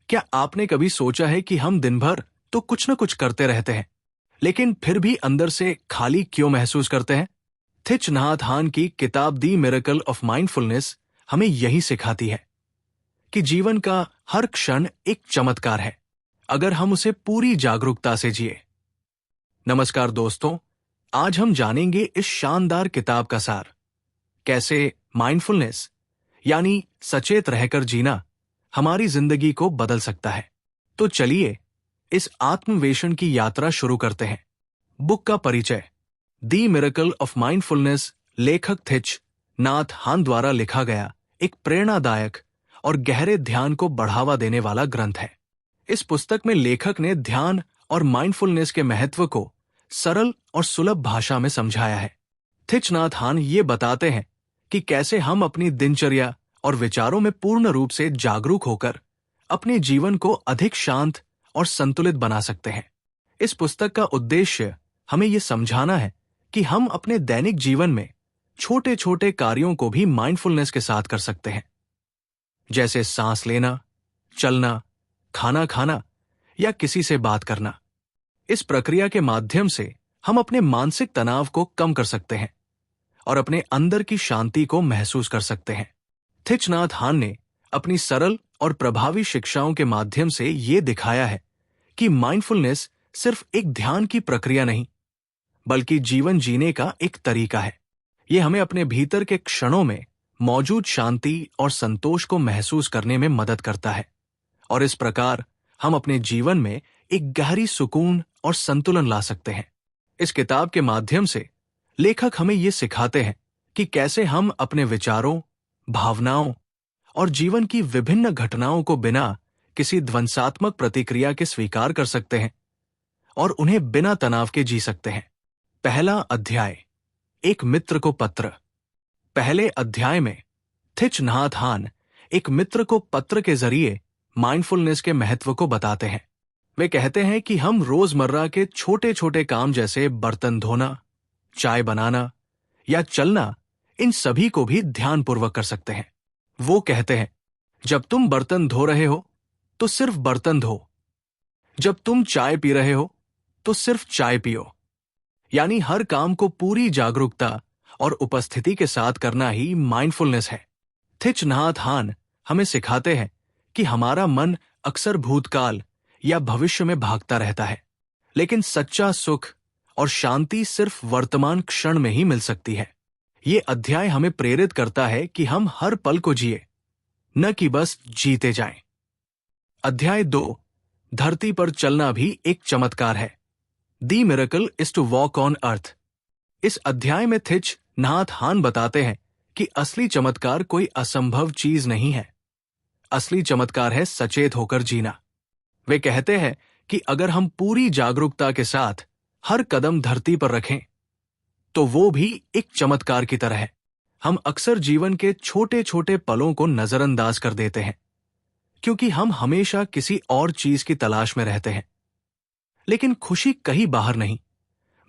क्या आपने कभी सोचा है कि हम दिन भर तो कुछ न कुछ करते रहते हैं, लेकिन फिर भी अंदर से खाली क्यों महसूस करते हैं? थिच नहात हान की किताब दी मिरेकल ऑफ माइंडफुलनेस हमें यही सिखाती है कि जीवन का हर क्षण एक चमत्कार है, अगर हम उसे पूरी जागरूकता से जिए। नमस्कार दोस्तों, आज हम जानेंगे इस शानदार किताब का सार, कैसे माइंडफुलनेस यानी सचेत रहकर जीना हमारी जिंदगी को बदल सकता है। तो चलिए इस आत्मवेषण की यात्रा शुरू करते हैं। बुक का परिचय। दी मिरेकल ऑफ माइंडफुलनेस लेखक थिच नाथ हान द्वारा लिखा गया एक प्रेरणादायक और गहरे ध्यान को बढ़ावा देने वाला ग्रंथ है। इस पुस्तक में लेखक ने ध्यान और माइंडफुलनेस के महत्व को सरल और सुलभ भाषा में समझाया है। थिच नाथ हान ये बताते हैं कि कैसे हम अपनी दिनचर्या और विचारों में पूर्ण रूप से जागरूक होकर अपने जीवन को अधिक शांत और संतुलित बना सकते हैं। इस पुस्तक का उद्देश्य हमें यह समझाना है कि हम अपने दैनिक जीवन में छोटे छोटे कार्यों को भी माइंडफुलनेस के साथ कर सकते हैं, जैसे सांस लेना, चलना, खाना खाना या किसी से बात करना। इस प्रक्रिया के माध्यम से हम अपने मानसिक तनाव को कम कर सकते हैं और अपने अंदर की शांति को महसूस कर सकते हैं। थिच नाथ हान ने अपनी सरल और प्रभावी शिक्षाओं के माध्यम से ये दिखाया है कि माइंडफुलनेस सिर्फ एक ध्यान की प्रक्रिया नहीं, बल्कि जीवन जीने का एक तरीका है। ये हमें अपने भीतर के क्षणों में मौजूद शांति और संतोष को महसूस करने में मदद करता है, और इस प्रकार हम अपने जीवन में एक गहरी सुकून और संतुलन ला सकते हैं। इस किताब के माध्यम से लेखक हमें ये सिखाते हैं कि कैसे हम अपने विचारों, भावनाओं और जीवन की विभिन्न घटनाओं को बिना किसी ध्वंसात्मक प्रतिक्रिया के स्वीकार कर सकते हैं और उन्हें बिना तनाव के जी सकते हैं। पहला अध्याय, एक मित्र को पत्र। पहले अध्याय में थिच नाथ हान एक मित्र को पत्र के जरिए माइंडफुलनेस के महत्व को बताते हैं। वे कहते हैं कि हम रोजमर्रा के छोटे छोटे काम जैसे बर्तन धोना, चाय बनाना या चलना, इन सभी को भी ध्यानपूर्वक कर सकते हैं। वो कहते हैं, जब तुम बर्तन धो रहे हो तो सिर्फ बर्तन धो, जब तुम चाय पी रहे हो तो सिर्फ चाय पियो। यानी हर काम को पूरी जागरूकता और उपस्थिति के साथ करना ही माइंडफुलनेस है। थिच नाथ हान हमें सिखाते हैं कि हमारा मन अक्सर भूतकाल या भविष्य में भागता रहता है, लेकिन सच्चा सुख और शांति सिर्फ वर्तमान क्षण में ही मिल सकती है। ये अध्याय हमें प्रेरित करता है कि हम हर पल को जिए, न कि बस जीते जाएं। अध्याय 2, धरती पर चलना भी एक चमत्कार है। The miracle is to walk on earth. इस अध्याय में थिच नाथ हान बताते हैं कि असली चमत्कार कोई असंभव चीज नहीं है। असली चमत्कार है सचेत होकर जीना। वे कहते हैं कि अगर हम पूरी जागरूकता के साथ हर कदम धरती पर रखें, तो वो भी एक चमत्कार की तरह है। हम अक्सर जीवन के छोटे छोटे पलों को नजरअंदाज कर देते हैं, क्योंकि हम हमेशा किसी और चीज की तलाश में रहते हैं। लेकिन खुशी कहीं बाहर नहीं,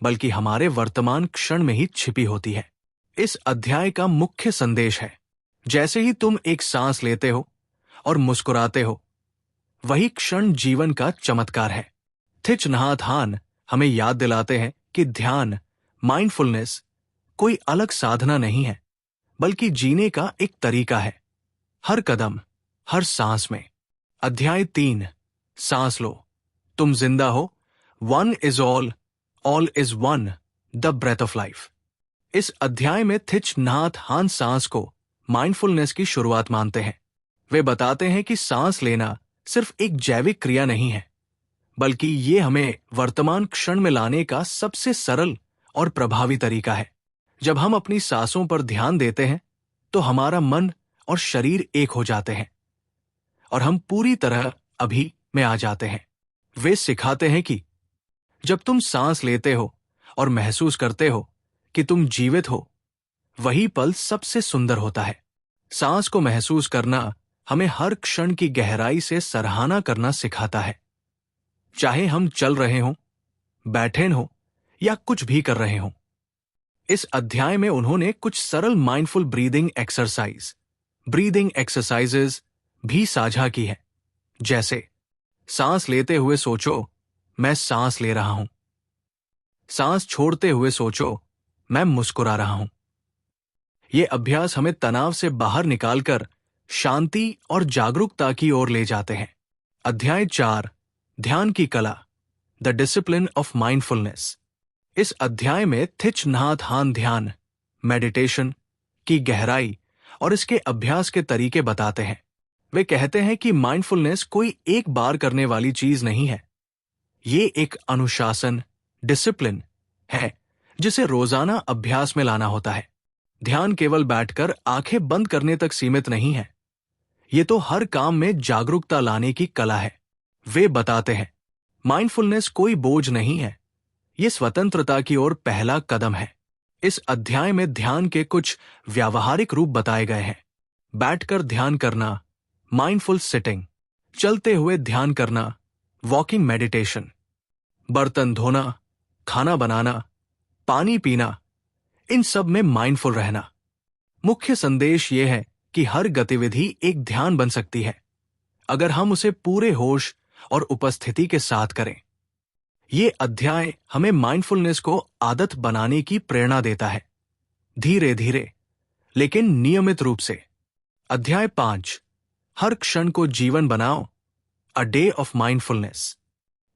बल्कि हमारे वर्तमान क्षण में ही छिपी होती है। इस अध्याय का मुख्य संदेश है, जैसे ही तुम एक सांस लेते हो और मुस्कुराते हो, वही क्षण जीवन का चमत्कार है। थिच नाथ हान हमें याद दिलाते हैं कि ध्यान, माइंडफुलनेस कोई अलग साधना नहीं है, बल्कि जीने का एक तरीका है, हर कदम, हर सांस में। अध्याय 3, सांस लो, तुम जिंदा हो। One is all is one, the breath of life. इस अध्याय में थिच नाथ हान सांस को माइंडफुलनेस की शुरुआत मानते हैं। वे बताते हैं कि सांस लेना सिर्फ एक जैविक क्रिया नहीं है, बल्कि ये हमें वर्तमान क्षण में लाने का सबसे सरल और प्रभावी तरीका है। जब हम अपनी सांसों पर ध्यान देते हैं, तो हमारा मन और शरीर एक हो जाते हैं और हम पूरी तरह अभी में आ जाते हैं। वे सिखाते हैं कि जब तुम सांस लेते हो और महसूस करते हो कि तुम जीवित हो, वही पल सबसे सुंदर होता है। सांस को महसूस करना हमें हर क्षण की गहराई से सराहना करना सिखाता है, चाहे हम चल रहे हों, बैठे हों या कुछ भी कर रहे हों। इस अध्याय में उन्होंने कुछ सरल माइंडफुल ब्रीदिंग एक्सरसाइजेज भी साझा की है, जैसे सांस लेते हुए सोचो, मैं सांस ले रहा हूं। सांस छोड़ते हुए सोचो, मैं मुस्कुरा रहा हूं। ये अभ्यास हमें तनाव से बाहर निकालकर शांति और जागरूकता की ओर ले जाते हैं। अध्याय 4, ध्यान की कला, द डिसिप्लिन ऑफ माइंडफुलनेस। इस अध्याय में थिच नाथ हान ध्यान, मेडिटेशन की गहराई और इसके अभ्यास के तरीके बताते हैं। वे कहते हैं कि माइंडफुलनेस कोई एक बार करने वाली चीज नहीं है। ये एक अनुशासन, डिसिप्लिन है जिसे रोजाना अभ्यास में लाना होता है। ध्यान केवल बैठकर आंखें बंद करने तक सीमित नहीं है। ये तो हर काम में जागरूकता लाने की कला है। वे बताते हैं, माइंडफुलनेस कोई बोझ नहीं है, ये स्वतंत्रता की ओर पहला कदम है। इस अध्याय में ध्यान के कुछ व्यावहारिक रूप बताए गए हैं। बैठकर ध्यान करना, माइंडफुल सिटिंग, चलते हुए ध्यान करना, वॉकिंग मेडिटेशन, बर्तन धोना, खाना बनाना, पानी पीना, इन सब में माइंडफुल रहना। मुख्य संदेश ये है कि हर गतिविधि एक ध्यान बन सकती है अगर हम उसे पूरे होश और उपस्थिति के साथ करें। ये अध्याय हमें माइंडफुलनेस को आदत बनाने की प्रेरणा देता है, धीरे धीरे लेकिन नियमित रूप से। अध्याय 5, हर क्षण को जीवन बनाओ, अ डे ऑफ माइंडफुलनेस।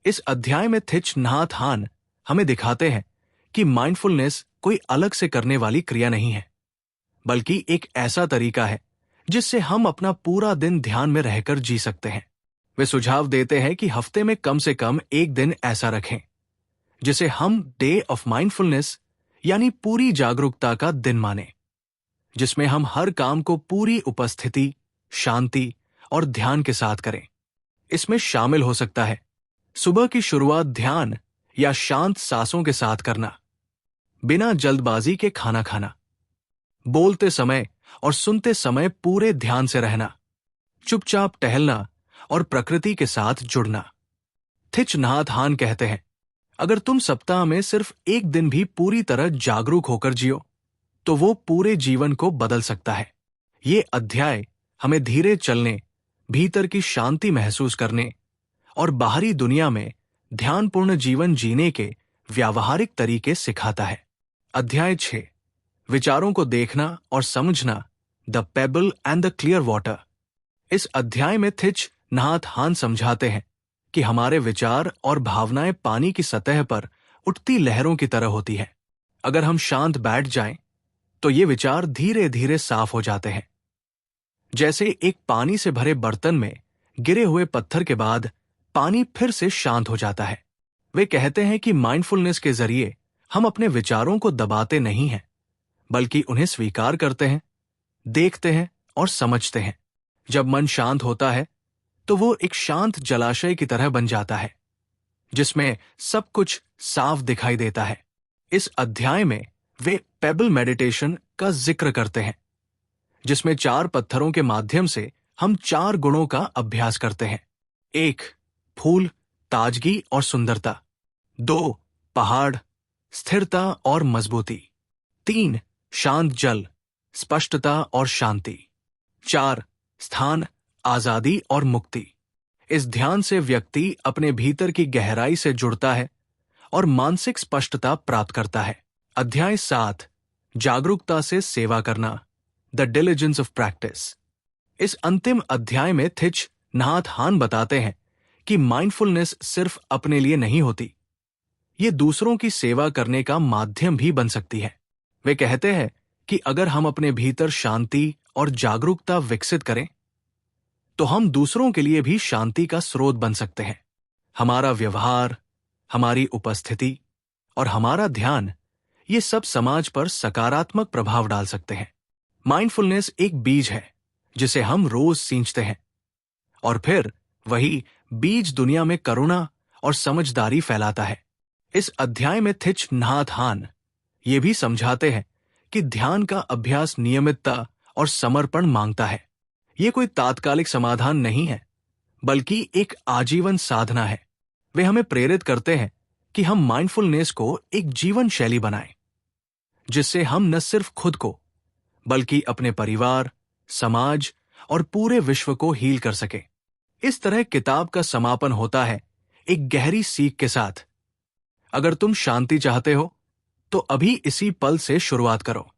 इस अध्याय में थिच नाथ हान हमें दिखाते हैं कि माइंडफुलनेस कोई अलग से करने वाली क्रिया नहीं है, बल्कि एक ऐसा तरीका है जिससे हम अपना पूरा दिन ध्यान में रहकर जी सकते हैं। वे सुझाव देते हैं कि हफ्ते में कम से कम एक दिन ऐसा रखें जिसे हम डे ऑफ माइंडफुलनेस यानी पूरी जागरूकता का दिन माने, जिसमें हम हर काम को पूरी उपस्थिति, शांति और ध्यान के साथ करें। इसमें शामिल हो सकता है सुबह की शुरुआत ध्यान या शांत सांसों के साथ करना, बिना जल्दबाजी के खाना खाना, बोलते समय और सुनते समय पूरे ध्यान से रहना, चुपचाप टहलना और प्रकृति के साथ जुड़ना। थिच नाथ हान कहते हैं, अगर तुम सप्ताह में सिर्फ एक दिन भी पूरी तरह जागरूक होकर जियो तो वो पूरे जीवन को बदल सकता है। ये अध्याय हमें धीरे चलने, भीतर की शांति महसूस करने और बाहरी दुनिया में ध्यानपूर्ण जीवन जीने के व्यावहारिक तरीके सिखाता है। अध्याय 6, विचारों को देखना और समझना, the payable and the clear water. इस अध्याय में थिच नाथ हान समझाते हैं कि हमारे विचार और भावनाएं पानी की सतह पर उठती लहरों की तरह होती है। अगर हम शांत बैठ जाएं, तो ये विचार धीरे धीरे साफ हो जाते हैं। जैसे एक पानी से भरे बर्तन में गिरे हुए पत्थर के बाद पानी फिर से शांत हो जाता है। वे कहते हैं कि माइंडफुलनेस के जरिए हम अपने विचारों को दबाते नहीं हैं, बल्कि उन्हें स्वीकार करते हैं, देखते हैं और समझते हैं। जब मन शांत होता है तो वो एक शांत जलाशय की तरह बन जाता है, जिसमें सब कुछ साफ दिखाई देता है। इस अध्याय में वे पेबल मेडिटेशन का जिक्र करते हैं, जिसमें 4 पत्थरों के माध्यम से हम 4 गुणों का अभ्यास करते हैं। 1, फूल, ताजगी और सुंदरता। 2, पहाड़, स्थिरता और मजबूती। 3, शांत जल, स्पष्टता और शांति। 4, स्थान, आजादी और मुक्ति। इस ध्यान से व्यक्ति अपने भीतर की गहराई से जुड़ता है और मानसिक स्पष्टता प्राप्त करता है। अध्याय 7, जागरूकता से सेवा करना, द डिलिजेंस ऑफ प्रैक्टिस। इस अंतिम अध्याय में थिच नाथ हान बताते हैं कि माइंडफुलनेस सिर्फ अपने लिए नहीं होती, ये दूसरों की सेवा करने का माध्यम भी बन सकती है। वे कहते हैं कि अगर हम अपने भीतर शांति और जागरूकता विकसित करें तो हम दूसरों के लिए भी शांति का स्रोत बन सकते हैं। हमारा व्यवहार, हमारी उपस्थिति और हमारा ध्यान, ये सब समाज पर सकारात्मक प्रभाव डाल सकते हैं। माइंडफुलनेस एक बीज है जिसे हम रोज सींचते हैं और फिर वही बीज दुनिया में करुणा और समझदारी फैलाता है। इस अध्याय में थिच नाथ हान ये भी समझाते हैं कि ध्यान का अभ्यास नियमितता और समर्पण मांगता है। ये कोई तात्कालिक समाधान नहीं है, बल्कि एक आजीवन साधना है। वे हमें प्रेरित करते हैं कि हम माइंडफुलनेस को एक जीवन शैली बनाएं, जिससे हम न सिर्फ खुद को, बल्कि अपने परिवार, समाज और पूरे विश्व को हील कर सकें। इस तरह किताब का समापन होता है एक गहरी सीख के साथ। अगर तुम शांति चाहते हो तो अभी इसी पल से शुरुआत करो।